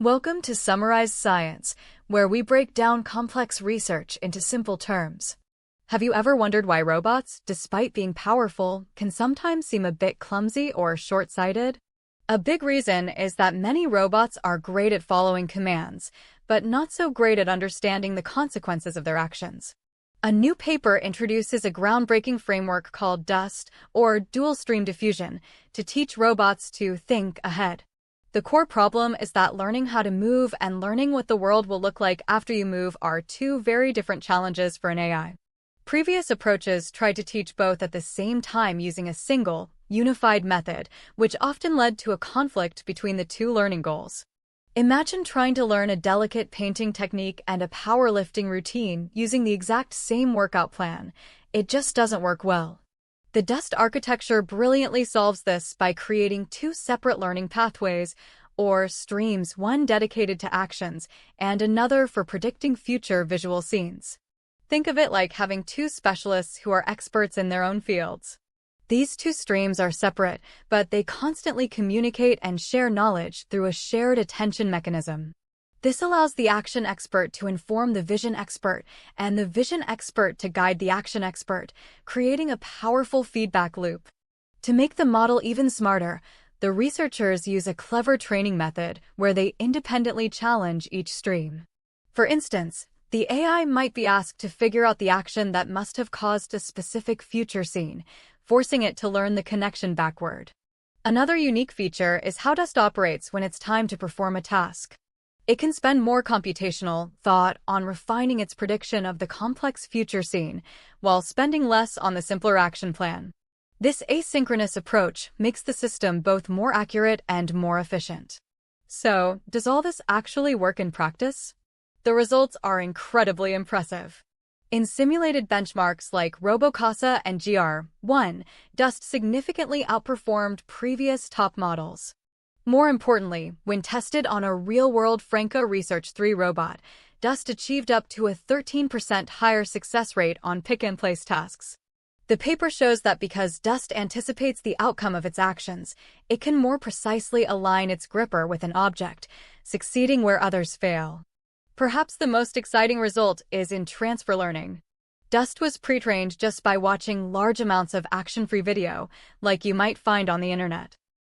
Welcome to Summarize Science, where we break down complex research into simple terms. Have you ever wondered why robots, despite being powerful, can sometimes seem a bit clumsy or short-sighted? A big reason is that many robots are great at following commands, but not so great at understanding the consequences of their actions. A new paper introduces a groundbreaking framework called DUST, or Dual Stream Diffusion, to teach robots to think ahead. The core problem is that learning how to move and learning what the world will look like after you move are two very different challenges for an AI. Previous approaches tried to teach both at the same time using a single, unified method, which often led to a conflict between the two learning goals. Imagine trying to learn a delicate painting technique and a powerlifting routine using the exact same workout plan. It just doesn't work well. The DUST architecture brilliantly solves this by creating two separate learning pathways, or streams, one dedicated to actions and another for predicting future visual scenes. Think of it like having two specialists who are experts in their own fields. These two streams are separate, but they constantly communicate and share knowledge through a shared attention mechanism. This allows the action expert to inform the vision expert and the vision expert to guide the action expert, creating a powerful feedback loop. To make the model even smarter, the researchers use a clever training method where they independently challenge each stream. For instance, the AI might be asked to figure out the action that must have caused a specific future scene, forcing it to learn the connection backward. Another unique feature is how DUST operates when it's time to perform a task. It can spend more computational thought on refining its prediction of the complex future scene, while spending less on the simpler action plan. This asynchronous approach makes the system both more accurate and more efficient. So, does all this actually work in practice? The results are incredibly impressive. In simulated benchmarks like RoboCasa and GR1, DUST significantly outperformed previous top models. More importantly, when tested on a real-world Franca Research 3 robot, DUST achieved up to a 13% higher success rate on pick-and-place tasks. The paper shows that because DUST anticipates the outcome of its actions, it can more precisely align its gripper with an object, succeeding where others fail. Perhaps the most exciting result is in transfer learning. DUST was pre-trained just by watching large amounts of action-free video, like you might find on the internet.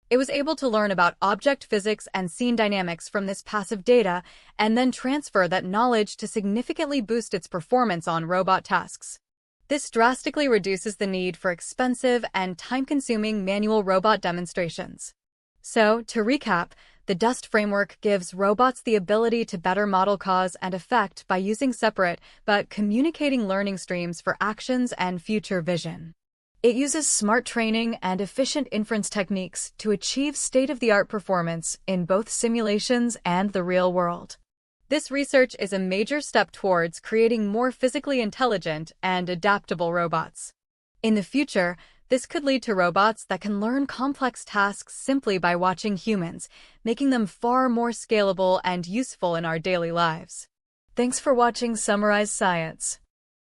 It was able to learn about object physics and scene dynamics from this passive data and then transfer that knowledge to significantly boost its performance on robot tasks. This drastically reduces the need for expensive and time-consuming manual robot demonstrations. So, to recap, the DUST framework gives robots the ability to better model cause and effect by using separate but communicating learning streams for actions and future vision. It uses smart training and efficient inference techniques to achieve state-of-the-art performance in both simulations and the real world. This research is a major step towards creating more physically intelligent and adaptable robots. In the future, this could lead to robots that can learn complex tasks simply by watching humans, making them far more scalable and useful in our daily lives. Thanks for watching Summarize Science.